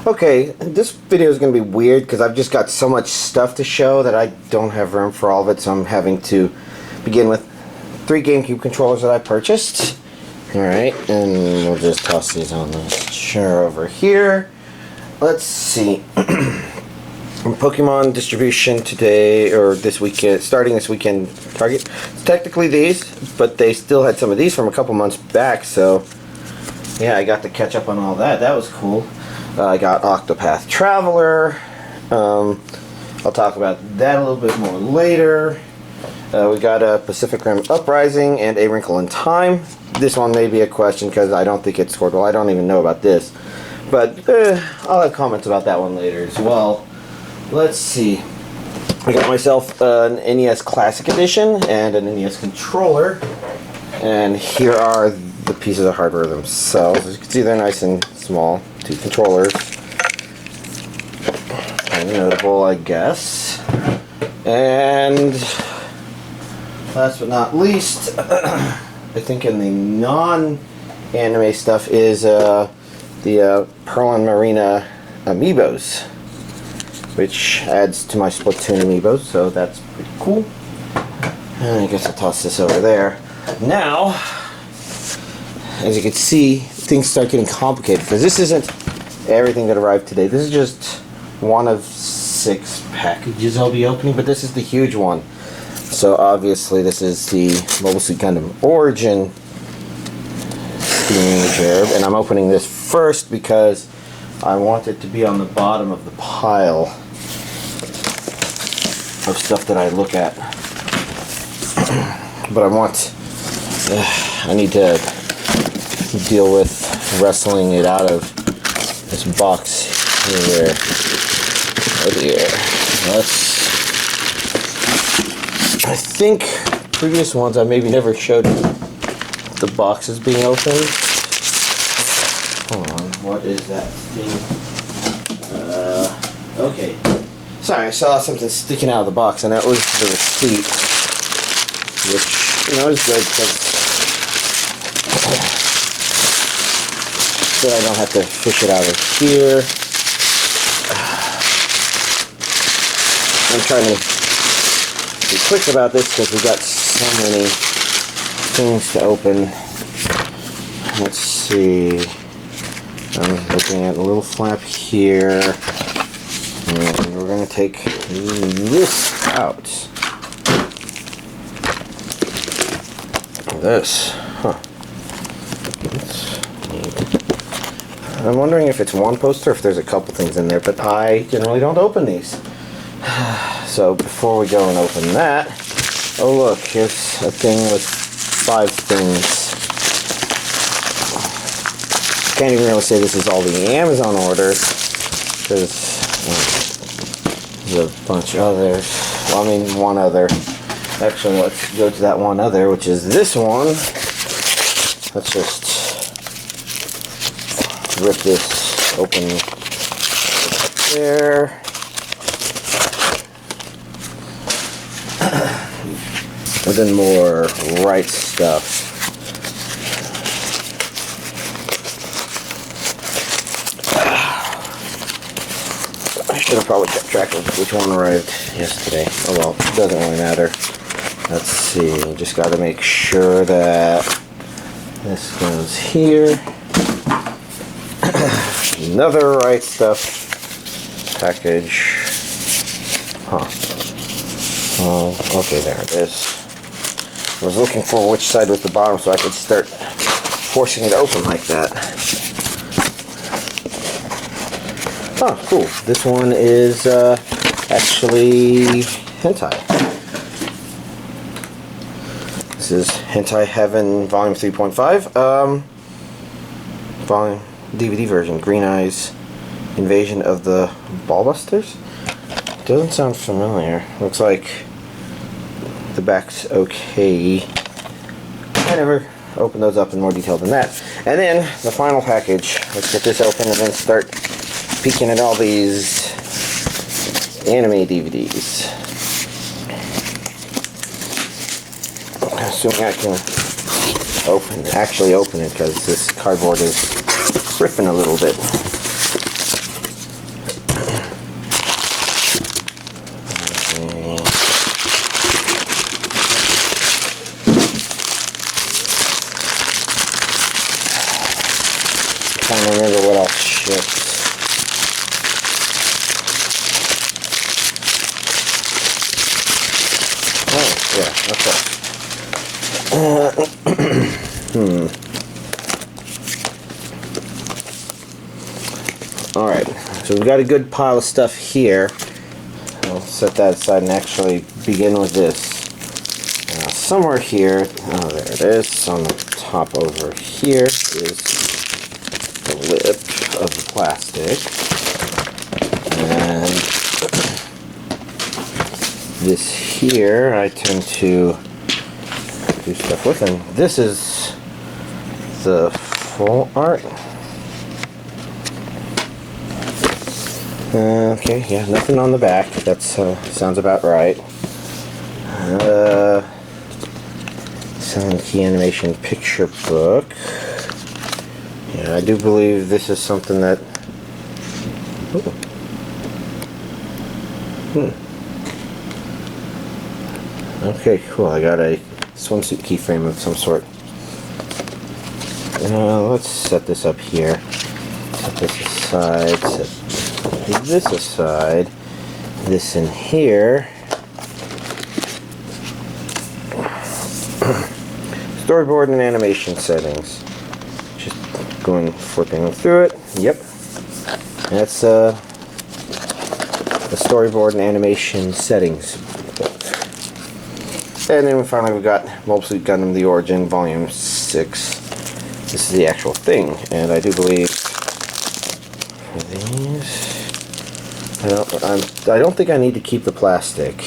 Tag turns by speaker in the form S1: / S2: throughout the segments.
S1: Okay, this video is going to be weird because I've just got so much stuff to show that I don't have room for all of it, so I'm having to begin with 3 GameCube controllers that I purchased. Alright, and we'll just toss these on the chair over here. Let's see. Pokemon distribution today, or this weekend, starting this weekend, Target. It's technically these, but they still had some of these from a couple months back, so yeah, I got to catch up on all that. That was cool. I got Octopath Traveler. I'll talk about that a little bit more later. We got a Pacific Rim Uprising and A Wrinkle in Time. This one may be a question because I don't think it scored well. I don't even know about this. But I'll have comments about that one later as well. Let's see. I got myself an NES Classic Edition and an NES controller. And here are the pieces of hardware themselves. As you can see, they're nice and small. 2 controllers. Kind of notable, I guess. And last but not least, I think in the non-anime stuff is the Pearl and Marina Amiibos, which adds to my Splatoon Amiibos, so that's pretty cool. And I guess I'll toss this over there. Now, as you can see, things start getting complicated because this isn't everything that arrived today. This is just one of 6 packages I'll be opening, but this is the huge one. So obviously this is the Mobile Suit Gundam Origin Steam Gerb, and I'm opening this first because I want it to be on the bottom of the pile of stuff that I look at. But I need to deal with wrestling it out of this box here. Oh dear. I think previous ones I maybe never showed the boxes being opened. Hold on, what is that thing? Okay. Sorry, I saw something sticking out of the box, and that was the receipt, which, you know, is good because so I don't have to fish it out of here. I'm trying to be quick about this because we've got so many things to open. Let's see. I'm looking at a little flap here. And we're going to take this out. This. Huh. I'm wondering if it's one poster or if there's a couple things in there, but I generally don't open these. So before we go and open that, oh look, here's a thing with 5 things. Can't even really say this is all the Amazon orders, because there's a bunch of others. Well, I mean, one other. Actually, let's go to that one other, which is this one. Let's just rip this open there. And then more right stuff. I should have probably kept track of which one arrived yesterday. Oh well, it doesn't really matter. Let's see, just got to make sure that this goes here. Another right stuff package. Huh. Oh, okay, there it is. I was looking for which side was the bottom so I could start forcing it open like that. Oh, cool. This one is actually Hentai. This is Hentai Heaven Volume 3.5. Volume DVD version. Green Eyes Invasion of the Ballbusters. Doesn't sound familiar. Looks like the back's okay. I never opened those up in more detail than that. And then the final package. Let's get this open and then start peeking at all these anime DVDs. Assuming I can actually open it because this cardboard is ripping a little bit. trying to remember what else shipped. Oh, yeah, okay. Alright, so we've got a good pile of stuff here. I'll set that aside and actually begin with this. Somewhere here, oh there it is, on the top over here is the lip of the plastic. And this here I tend to do stuff with, and this is the full art. Okay, yeah, nothing on the back. That sounds about right. Silent Key Animation Picture Book. Yeah, I do believe this is something that... Okay, cool. I got a swimsuit keyframe of some sort. Let's set this up here. Set this aside. Set this aside. This in here. Storyboard and animation settings. Just flipping through it. Yep. That's the storyboard and animation settings book. And then finally we got Mobile Suit Gundam The Origin Volume 6. This is the actual thing, and I do believe for these I don't think I need to keep the plastic.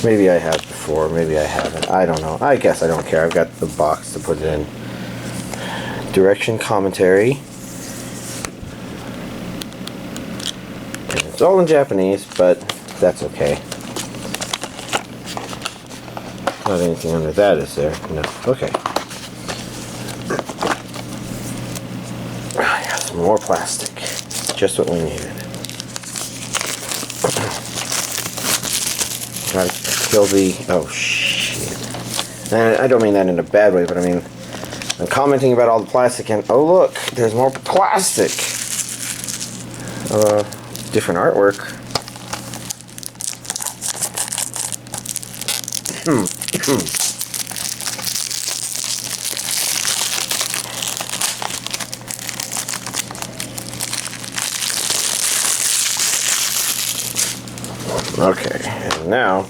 S1: Maybe I have before, maybe I haven't. I don't know. I guess I don't care. I've got the box to put it in. Direction commentary. And it's all in Japanese, but that's okay. Not anything under that, is there? No. Okay. I got some more plastic. Just what we needed. Gotta kill the... Oh, shit. And I don't mean that in a bad way, but I mean... I'm commenting about all the plastic and... Oh, look! There's more plastic! Different artwork. Okay, and now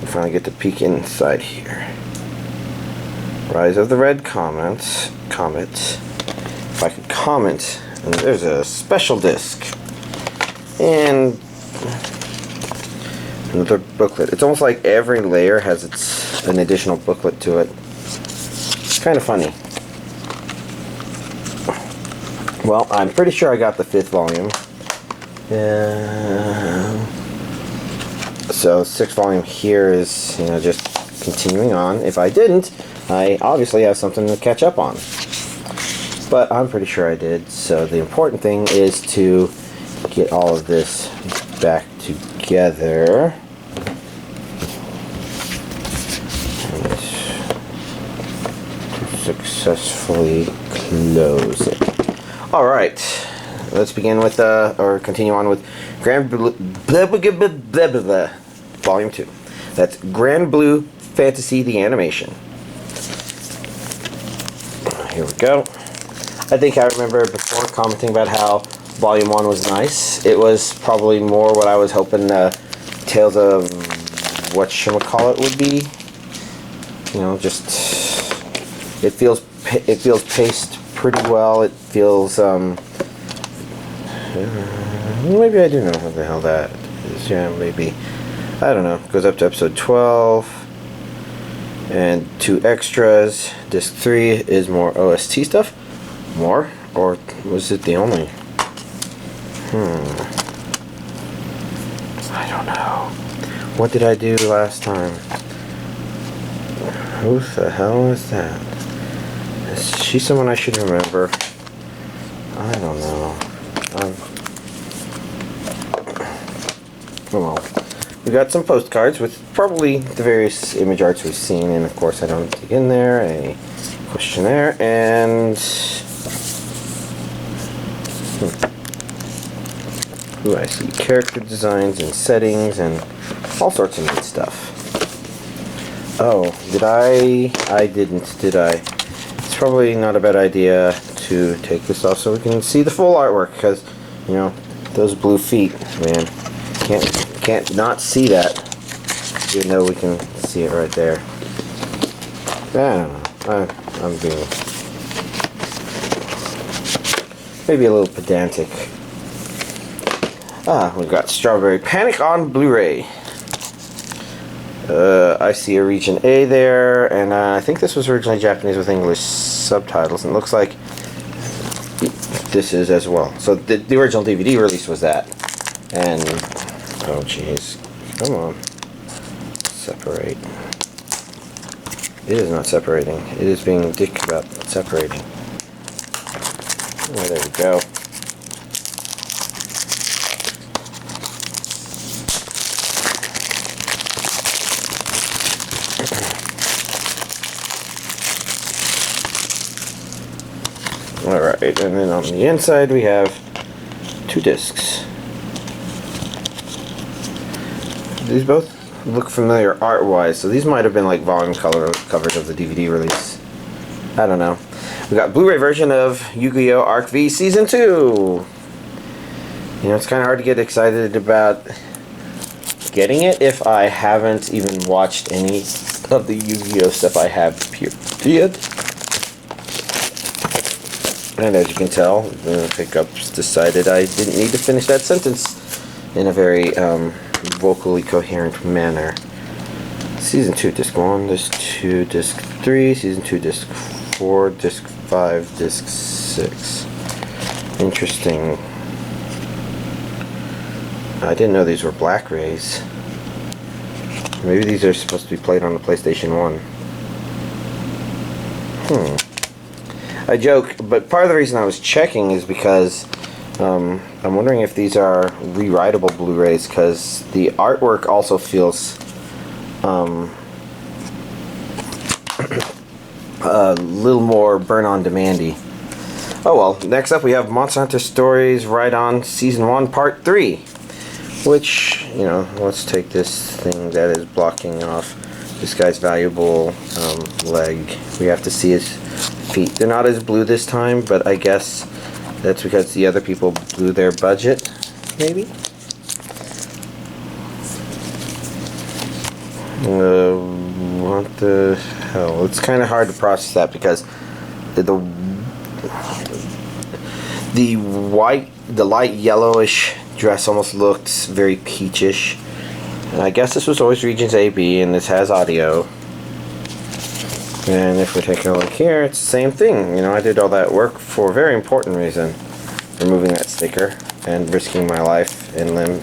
S1: we finally get to peek inside here. Rise of the Red Comet. If I could comment, and there's a special disc and another booklet. It's almost like every layer has an additional booklet to it. It's kind of funny. Well, I'm pretty sure I got the 5th volume. So 6th volume here is, you know, just continuing on. If I didn't, I obviously have something to catch up on. But I'm pretty sure I did. So the important thing is to get all of this back together. And successfully close it. Alright. Let's begin with, or continue on with Granblue Volume 2. That's Granblue Fantasy the Animation. Here we go. I think I remember before commenting about how Volume 1 was nice. It was probably more what I was hoping Tales of whatchamacallit would be. You know, just it feels paced pretty well. It feels maybe I do know what the hell that is. Yeah, maybe. I don't know. It goes up to episode 12. And 2 extras. Disc 3 is more OST stuff. More? Or was it the only? I don't know. What did I do last time? Who the hell is that? Is she someone I should remember? I don't know. Well, we got some postcards with probably the various image arts we've seen, and of course I don't dig in there, a questionnaire, and Ooh, I see character designs and settings and all sorts of neat stuff. Oh, did I? I didn't, did I? It's probably not a bad idea to take this off so we can see the full artwork, because, you know, those blue feet, man, can't not see that, even though we can see it right there. I don't know, I'm being maybe a little pedantic. We've got Strawberry Panic on Blu-ray. I see a region A there, and I think this was originally Japanese with English subtitles, and it looks like this is as well. So the original DVD release was that. And, oh jeez, come on, separate. It is not separating. It is being a dick about separating. Oh, there we go. Alright, and then on the inside we have 2 discs. These both look familiar art-wise, so these might have been like volume covers of the DVD release. I don't know. We got Blu-ray version of Yu-Gi-Oh! Ark V Season 2! You know, it's kind of hard to get excited about getting it if I haven't even watched any of the Yu-Gi-Oh! Stuff I have, period. And as you can tell, the pickups decided I didn't need to finish that sentence in a very vocally coherent manner. Season 2, Disc 1, Disc 2, Disc 3, Season 2, Disc 4, Disc 5, Disc 6. Interesting. I didn't know these were Blu-rays. Maybe these are supposed to be played on the PlayStation 1. I joke, but part of the reason I was checking is because I'm wondering if these are rewritable Blu-rays, because the artwork also feels a little more burn-on-demandy. Oh well, next up we have Monsanto Stories Ride On Season 1 Part 3, which, you know, let's take this thing that is blocking off this guy's valuable leg. We have to see his feet. They're not as blue this time, but I guess that's because the other people blew their budget, maybe? What the hell? It's kind of hard to process that because the light yellowish dress almost looks very peachish. And I guess this was always Regions A, B, and this has audio. And if we take a look here, it's the same thing. You know, I did all that work for a very important reason. Removing that sticker and risking my life and limb.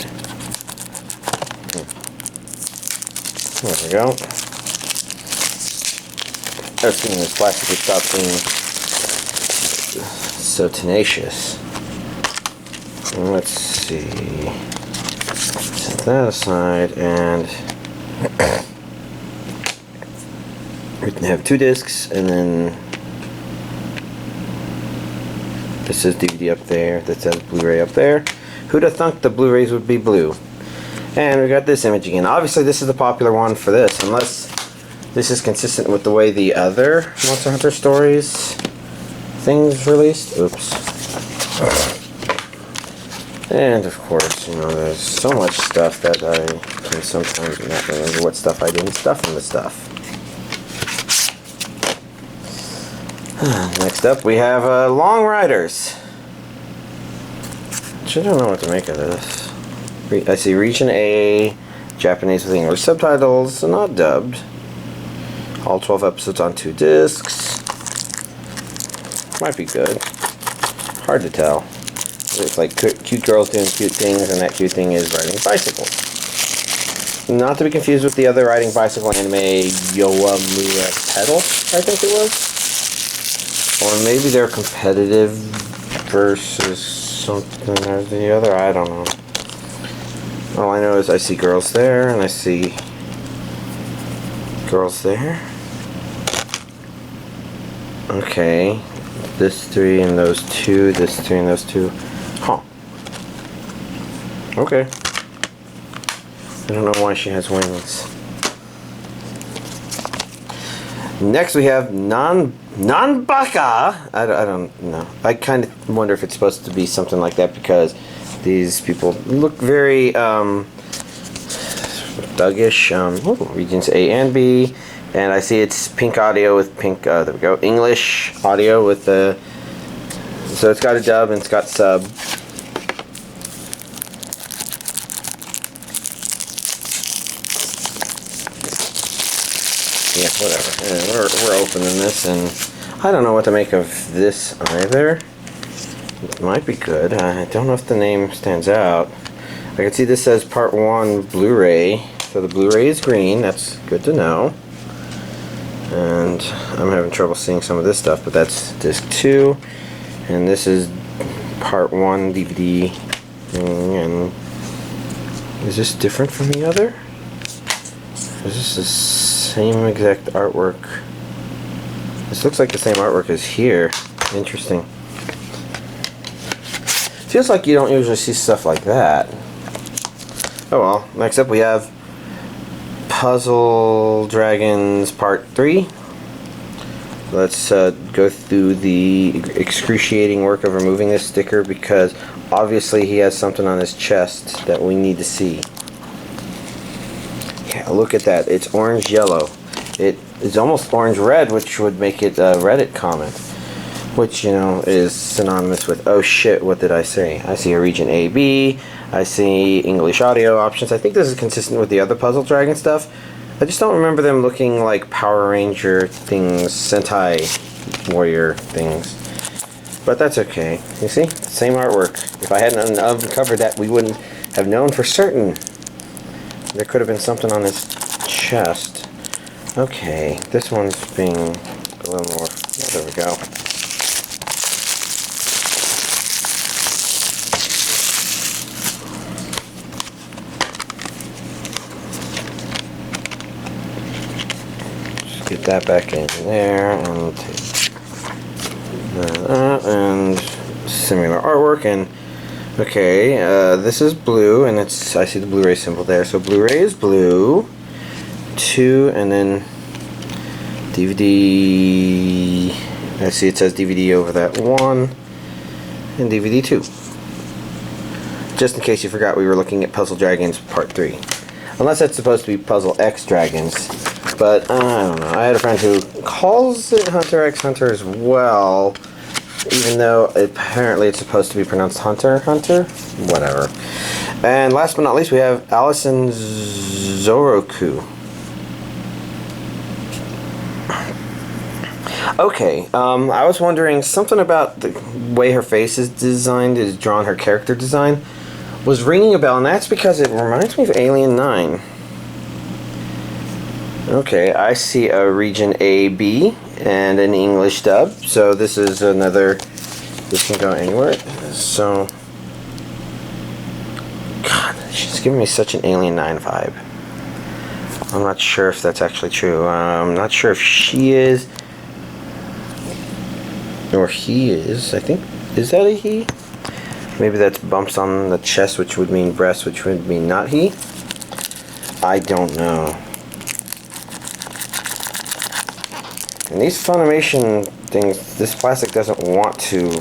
S1: There we go. As soon as plastic would stop being so tenacious. And let's see. Set that aside, and we can have 2 discs, and then this says DVD up there, that says Blu-ray up there. Who'd have thunk the Blu-rays would be blue? And we got this image again. Obviously this is the popular one for this, unless this is consistent with the way the other Monster Hunter Stories things released. Oops. And of course, you know, there's so much stuff that I can sometimes not remember what stuff I didn't stuff in the stuff. Next up we have Long Riders. Which I don't know what to make of this. I see Region A, Japanese with English subtitles, not dubbed. All 12 episodes on 2 discs. Might be good. Hard to tell. It's like cute girls doing cute things, and that cute thing is riding bicycles. Not to be confused with the other riding bicycle anime, Yowamuya Pedal, I think it was. Or maybe they're competitive versus something or the other, I don't know. All I know is I see girls there, and I see girls there. Okay. This 3 and those 2, this 3 and those 2. Huh. Okay. I don't know why she has wings. Next we have Nanbaka. I don't know. I kind of wonder if it's supposed to be something like that because these people look very thuggish. Regions A and B, and I see it's pink audio with pink. There we go. English audio with the. So it's got a dub and it's got sub. Yeah, whatever. Yeah, we're opening this, and I don't know what to make of this either. It might be good. I don't know if the name stands out. I can see this says Part 1 Blu-ray. So the Blu-ray is green. That's good to know. And I'm having trouble seeing some of this stuff, but that's disc 2. And this is Part 1 DVD. And is this different from the other? Is this the same exact artwork? This looks like the same artwork as here. Interesting. Feels like you don't usually see stuff like that. Oh well. Next up we have Puzzle Dragons Part 3. Let's go through the excruciating work of removing this sticker because obviously he has something on his chest that we need to see. Yeah, look at that. It's orange-yellow. It's almost orange-red, which would make it a Reddit comment. Which, you know, is synonymous with, oh shit, what did I say? I see a region A, B. I see English audio options. I think this is consistent with the other Puzzle Dragon stuff. I just don't remember them looking like Power Ranger things, Sentai Warrior things. But that's okay. You see? Same artwork. If I hadn't uncovered that, we wouldn't have known for certain. There could have been something on his chest. Okay, this one's being a little more... Oh, there we go. Just get that back in there and take that out and similar artwork. And okay, this is blue, and it's, I see the Blu-ray symbol there. So Blu-ray is blue. 2, and then DVD. I see it says DVD over that 1, and DVD 2. Just in case you forgot, we were looking at Puzzle Dragons Part 3. Unless that's supposed to be Puzzle X Dragons. But I don't know. I had a friend who calls it Hunter X Hunter as well. Even though apparently it's supposed to be pronounced Hunter. Whatever. And last but not least, we have Allison Zoroku. Okay, I was wondering something about the way her face is designed, is drawn, her character design was ringing a bell, and that's because it reminds me of Alien 9. Okay, I see a region A, B, and an English dub, so this is another, this can go anywhere. So, God, she's giving me such an Alien 9 vibe. I'm not sure if that's actually true. I'm not sure if she is, or he is. I think, is that a he? Maybe that's bumps on the chest, which would mean breast, which would mean not he. I don't know. And these Funimation things, this plastic doesn't want to,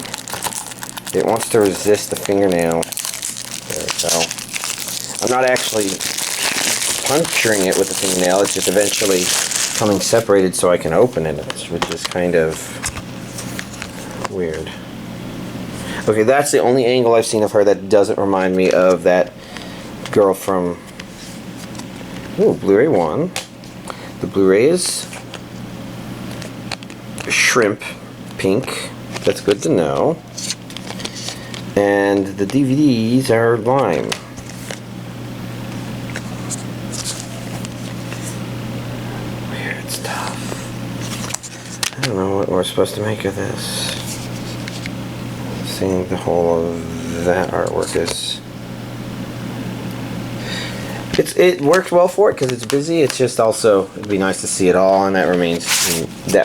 S1: it wants to resist the fingernail. There we go. I'm not actually puncturing it with the fingernail, it's just eventually coming separated so I can open it, which is kind of weird. Okay, that's the only angle I've seen of her that doesn't remind me of that girl from Blu-ray 1. The Blu-ray is shrimp pink. That's good to know. And the DVDs are lime. Weird stuff. I don't know what we're supposed to make of this. Seeing the whole of that artwork is... It worked well for it because it's busy. It's just also, it'd be nice to see it all, and that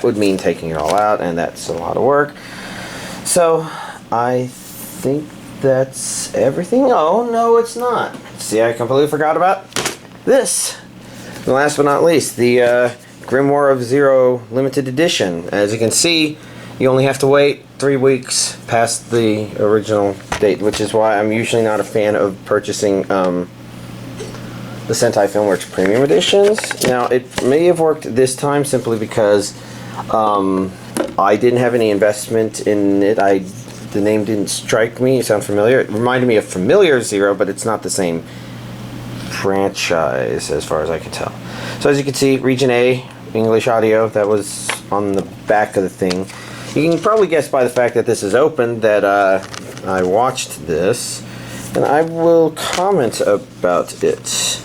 S1: would mean taking it all out, and that's a lot of work. So I think that's everything. Oh, no, it's not. See, I completely forgot about this. And last but not least, the Grimoire of Zero Limited Edition. As you can see, you only have to wait 3 weeks past the original date, which is why I'm usually not a fan of purchasing the Sentai Filmworks Premium Editions. Now, it may have worked this time simply because I didn't have any investment in it. The name didn't strike me. It sounds familiar. It reminded me of Familiar Zero, but it's not the same franchise as far as I can tell. So as you can see, Region A, English audio, that was on the back of the thing. You can probably guess by the fact that this is open that I watched this, and I will comment about it.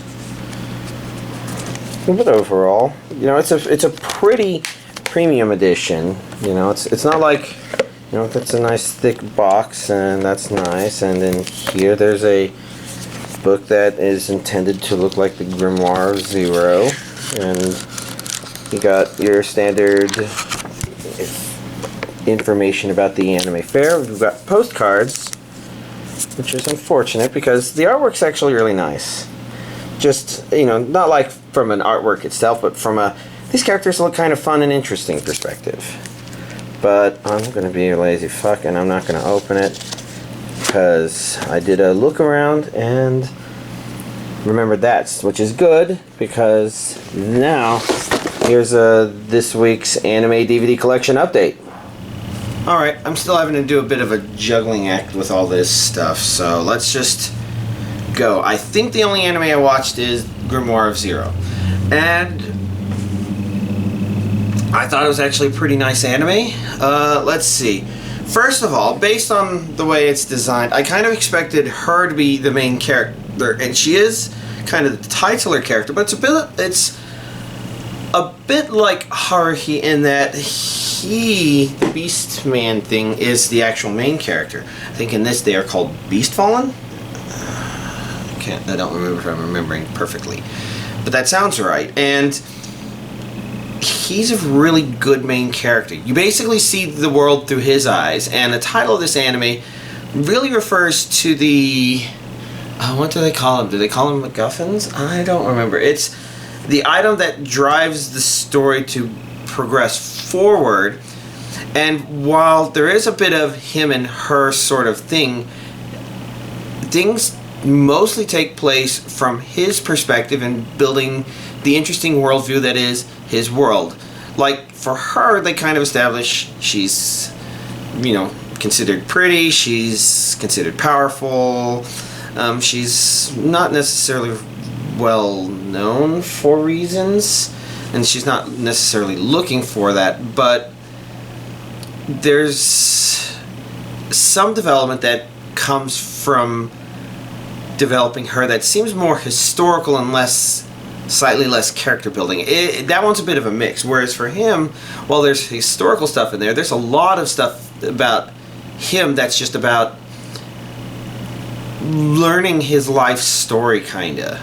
S1: But overall, you know, it's a pretty premium edition. You know, it's not like, you know, that's a nice thick box, and that's nice. And then here there's a book that is intended to look like the Grimoire of Zero, and you got your standard information about the anime fair. We've got postcards, which is unfortunate because the artwork's actually really nice. Just, you know, not like from an artwork itself, but from a these characters look kind of fun and interesting perspective. But I'm going to be a lazy fuck and I'm not going to open it because I did a look around and remembered that, which is good because now here's this week's anime DVD collection update. Alright, I'm still having to do a bit of a juggling act with all this stuff, so let's just go. I think the only anime I watched is Grimoire of Zero. And I thought it was actually a pretty nice anime. Let's see. First of all, based on the way it's designed, I kind of expected her to be the main character, and she is kind of the titular character, but it's a bit like Haruhi in that the Beast Man thing is the actual main character. I think in this they are called Beast Fallen. I don't remember if I'm remembering perfectly, but that sounds right. And he's a really good main character. You basically see the world through his eyes, and the title of this anime really refers to the what do they call them? Do they call them MacGuffins? I don't remember. It's the item that drives the story to progress forward. And while there is a bit of him and her sort of thing, things mostly take place from his perspective and building the interesting worldview that is his world. Like, for her, they kind of establish she's, you know, considered pretty, she's considered powerful, she's not necessarily well known for reasons, and she's not necessarily looking for that, but there's some development that comes from developing her that seems more historical and slightly less character building. That one's a bit of a mix, whereas for him, while there's historical stuff in there's a lot of stuff about him that's just about learning his life story, kinda.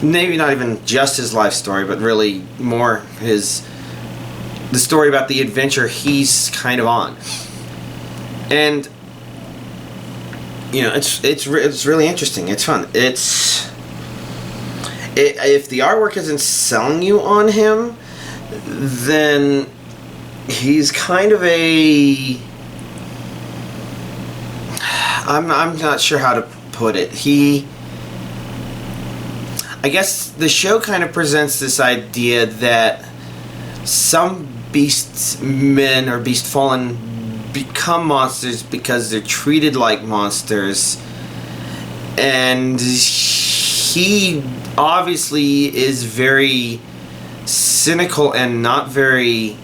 S1: Maybe not even just his life story, but really more the story about the adventure he's kind of on. And you know, it's really interesting. It's fun. If the artwork isn't selling you on him, then he's kind of a... I'm not sure how to put it. I guess the show kind of presents this idea that some beast men or beast fallen become monsters because they're treated like monsters, and he obviously is very cynical and not very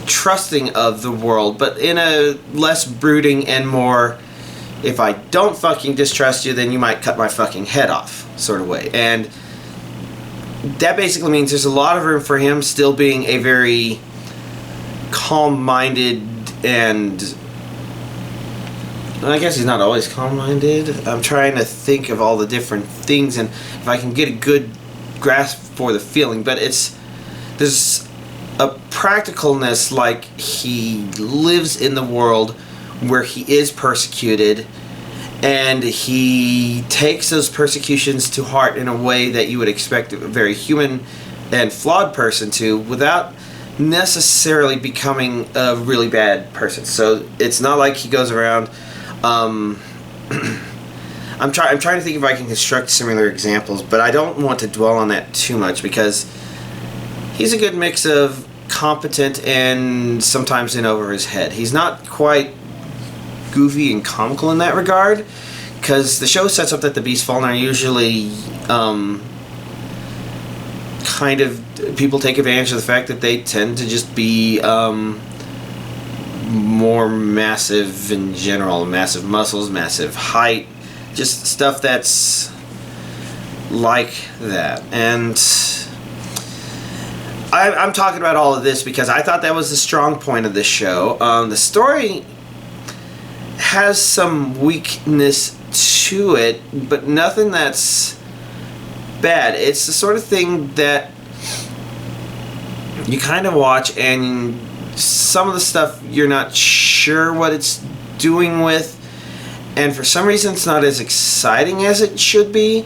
S1: trusting of the world, but in a less brooding and more, if I don't fucking distrust you, then you might cut my fucking head off sort of way. And that basically means there's a lot of room for him still being a very calm-minded, and I guess he's not always calm-minded. I'm trying to think of all the different things and if I can get a good grasp for the feeling, but there's a practicalness, like he lives in the world where he is persecuted,
S2: and he takes those persecutions to heart in a way that you would expect a very human and flawed person to, without necessarily becoming a really bad person. So it's not like he goes around. I'm trying to think if I can construct similar examples, but I don't want to dwell on that too much, because he's a good mix of competent and sometimes in over his head. He's not quite goofy and comical in that regard, because the show sets up that the Beast Fallen are usually kind of, people take advantage of the fact that they tend to just be more massive in general, massive muscles, massive height, just stuff that's like that. And I'm talking about all of this because I thought that was the strong point of this show. The story has some weakness to it, but nothing that's bad. It's the sort of thing that you kind of watch, and some of the stuff you're not sure what it's doing with, and for some reason it's not as exciting as it should be,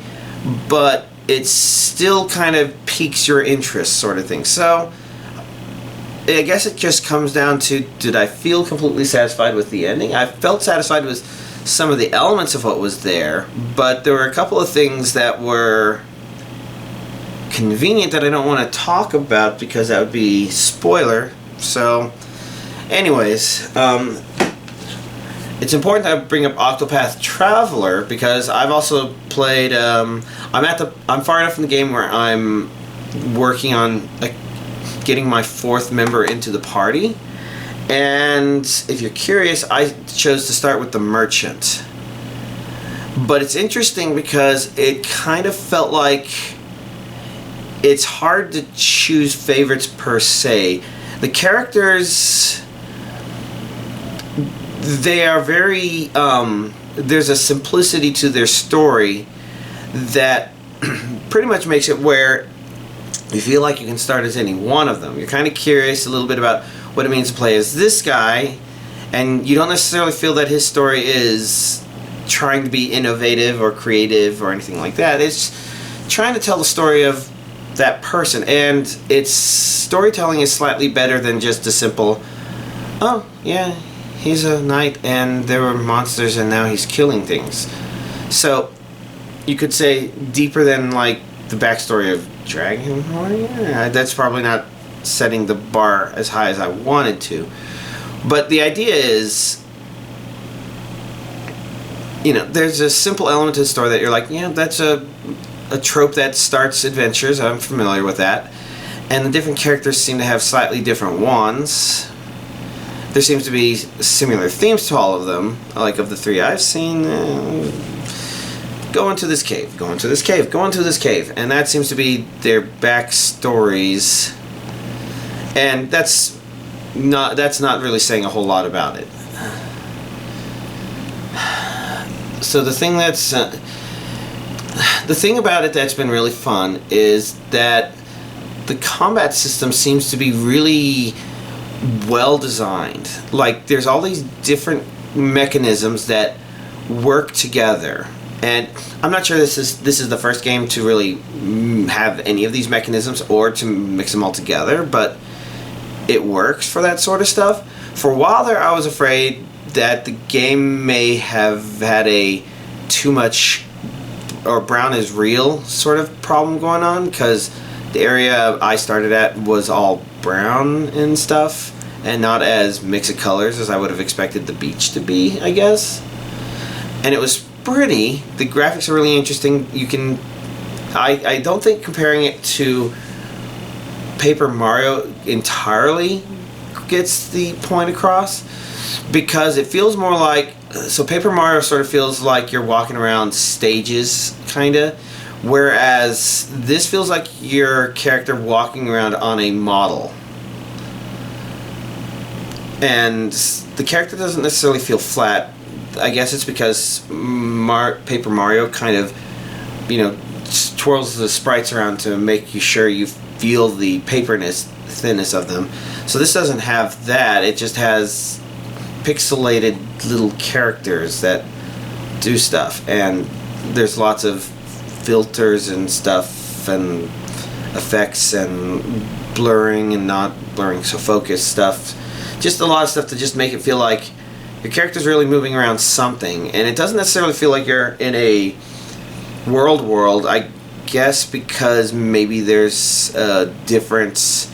S2: but it still kind of piques your interest, sort of thing. So I guess it just comes down to, did I feel completely satisfied with the ending? I felt satisfied with some of the elements of what was there, but there were a couple of things that were convenient that I don't want to talk about because that would be spoiler. So anyways, it's important that I bring up Octopath Traveler because I've also played, I'm far enough in the game where I'm working on getting my 4th member into the party. And if you're curious, I chose to start with the merchant. But it's interesting because it kind of felt like it's hard to choose favorites per se. The characters, they are very, there's a simplicity to their story that pretty much makes it where you feel like you can start as any one of them. You're kind of curious a little bit about what it means to play as this guy, and you don't necessarily feel that his story is trying to be innovative or creative or anything like that. It's trying to tell the story of that person, and its storytelling is slightly better than just a simple, oh yeah, he's a knight and there were monsters and now he's killing things. So you could say deeper than like the backstory of Dragon Warrior. That's probably not setting the bar as high as I wanted to, but the idea is, you know, there's a simple element to the story that you're like, yeah, that's a trope that starts adventures. I'm familiar with that. And the different characters seem to have slightly different wands. There seems to be similar themes to all of them. Like of the 3 I've seen, go into this cave, go into this cave, go into this cave. And that seems to be their backstories. And that's not really saying a whole lot about it. So the thing about it that's been really fun is that the combat system seems to be really well designed. Like there's all these different mechanisms that work together, and I'm not sure this is the first game to really have any of these mechanisms or to mix them all together, but it works for that sort of stuff. For a while there, I was afraid that the game may have had a too much or brown is real sort of problem going on, because the area I started at was all brown and stuff and not as mix of colors as I would have expected the beach to be, I guess. And it was pretty. The graphics are really interesting. You can, I don't think comparing it to Paper Mario entirely gets the point across, because it feels more like, so Paper Mario sort of feels like you're walking around stages, kinda, whereas this feels like your character walking around on a model. And the character doesn't necessarily feel flat. I guess it's because Paper Mario kind of, you know, twirls the sprites around to make you sure you feel the thinness of them. So this doesn't have that. It just has pixelated little characters that do stuff, and there's lots of filters and stuff and effects and blurring and not blurring, so focus stuff, just a lot of stuff to just make it feel like your character's really moving around something, and it doesn't necessarily feel like you're in a world, I guess, because maybe there's a difference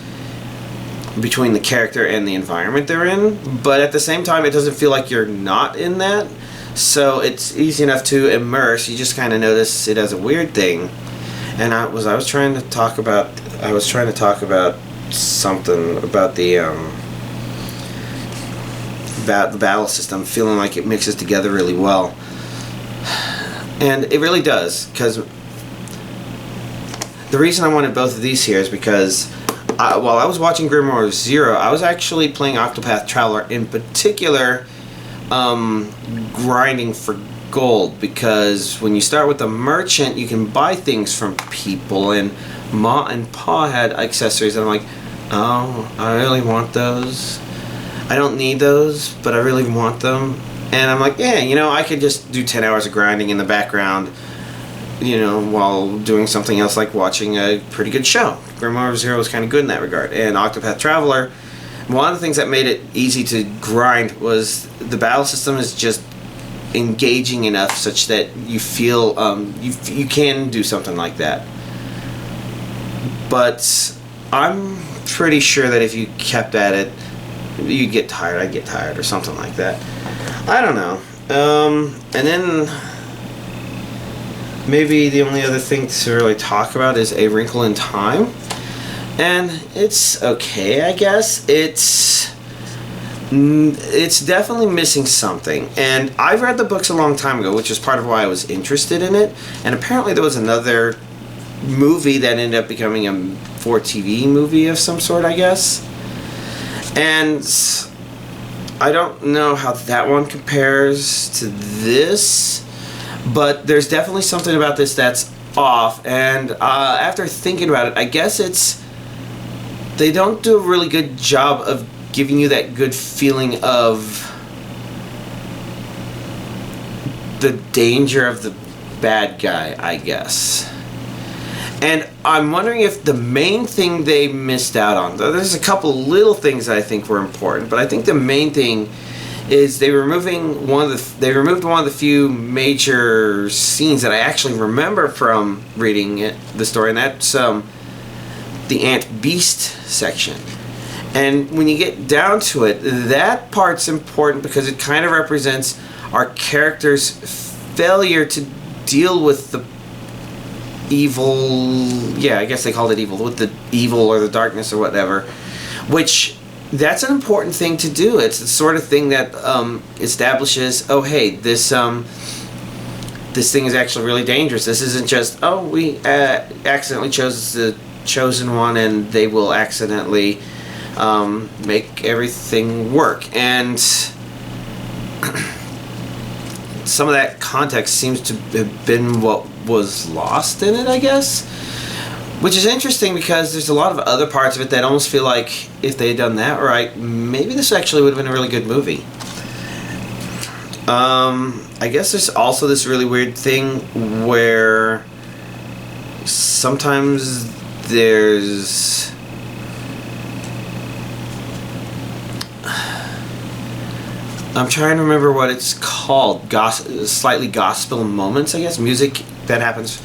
S2: between the character and the environment they're in, but at the same time it doesn't feel like you're not in that, so it's easy enough to immerse. You just kind of notice it as a weird thing. And I was trying to talk about something about the battle system, feeling like it mixes together really well, and it really does, because the reason I wanted both of these here is because while I was watching Grimoire of Zero, I was actually playing Octopath Traveler, in particular grinding for gold, because when you start with a merchant you can buy things from people, and Ma and Pa had accessories, and I'm like, oh, I really want those. I don't need those, but I really want them. And I'm like, yeah, you know, I could just do 10 hours of grinding in the background, you know, while doing something else like watching a pretty good show. Grimoire of Zero was kind of good in that regard. And Octopath Traveler, one of the things that made it easy to grind was the battle system is just engaging enough such that you feel you can do something like that. But I'm pretty sure that if you kept at it, you'd get tired. I'd get tired or something like that. I don't know. And then maybe the only other thing to really talk about is A Wrinkle in Time. And it's okay, I guess. It's definitely missing something. And I've read the books a long time ago, which is part of why I was interested in it. And apparently there was another movie that ended up becoming a 4TV movie of some sort, I guess. And I don't know how that one compares to this, but there's definitely something about this that's off. And after thinking about it, I guess they don't do a really good job of giving you that good feeling of the danger of the bad guy, I guess. And I'm wondering if the main thing they missed out on, though there's a couple little things that I think were important, but I think the main thing is they removed one of the few major scenes that I actually remember from reading the story, and that's the Ant Beast section. And when you get down to it, that part's important because it kind of represents our character's failure to deal with the evil, yeah, I guess they called it evil, with the evil or the darkness or whatever, which that's an important thing to do. It's the sort of thing that establishes, oh hey, this thing is actually really dangerous. This isn't just, oh, we accidentally chose the chosen one and they will accidentally make everything work. And some of that context seems to have been what was lost in it, I guess, which is interesting because there's a lot of other parts of it that almost feel like if they had done that right, maybe this actually would have been a really good movie. I guess there's also this really weird thing where sometimes there's I'm trying to remember what it's called. Slightly gospel moments, I guess. Music that happens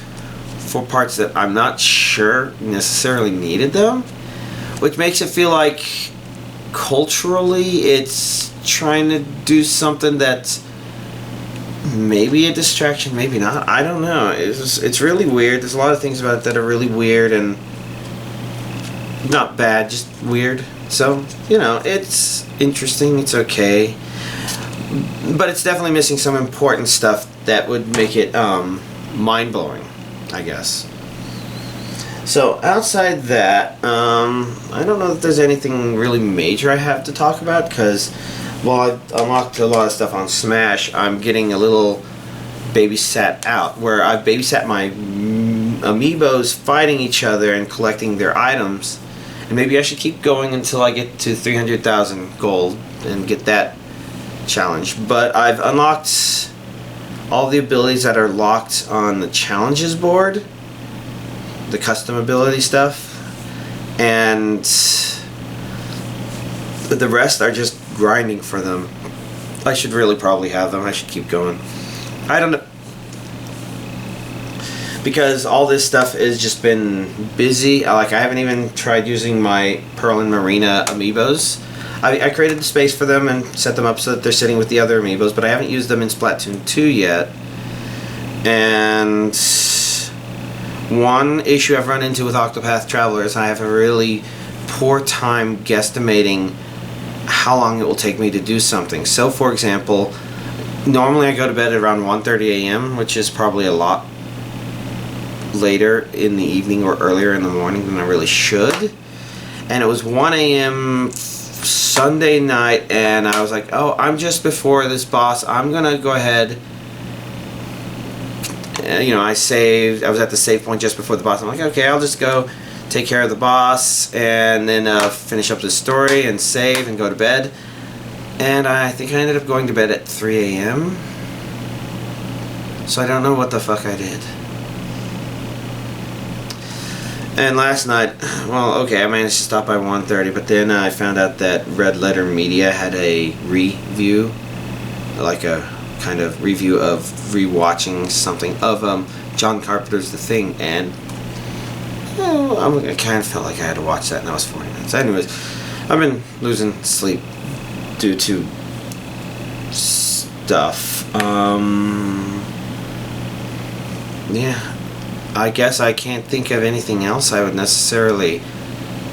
S2: for parts that I'm not sure necessarily needed them. Which makes it feel like culturally it's trying to do something that's maybe a distraction, maybe not. I don't know. It's really weird. There's a lot of things about it that are really weird and not bad, just weird. So, you know, it's interesting. It's okay. But it's definitely missing some important stuff that would make it mind-blowing, I guess. So outside that, I don't know if there's anything really major I have to talk about, because while I've unlocked a lot of stuff on Smash, I'm getting a little babysat out, where I've babysat my Amiibos fighting each other and collecting their items. And maybe I should keep going until I get to 300,000 gold and get that challenge. But I've unlocked all the abilities that are locked on the challenges board, the custom ability stuff, and the rest are just grinding for them. I should really probably have them. I should keep going. I don't know, because all this stuff has just been busy. Like, I haven't even tried using my Pearl and Marina Amiibos. I created the space for them and set them up so that they're sitting with the other Amiibos, but I haven't used them in Splatoon 2 yet. And one issue I've run into with Octopath Traveler is I have a really poor time guesstimating how long it will take me to do something. So, for example, normally I go to bed at around 1:30 a.m., which is probably a lot later in the evening or earlier in the morning than I really should. And it was 1 a.m. Sunday night, and I was like, oh, I'm just before this boss. I'm gonna go ahead. You know, I saved. I was at the save point just before the boss. I'm like, okay, I'll just go take care of the boss and then finish up the story and save and go to bed. And I think I ended up going to bed at 3 a.m. So I don't know what the fuck I did. And last night, well, okay, I managed to stop by 1:30, but then I found out that Red Letter Media had a review, like a kind of review of rewatching something of John Carpenter's The Thing, and I kind of felt like I had to watch that, and that was 40 minutes. Anyways, I've been losing sleep due to stuff. Yeah. I guess I can't think of anything else I would necessarily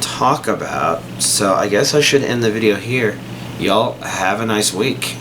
S2: talk about, so I guess I should end the video here. Y'all have a nice week.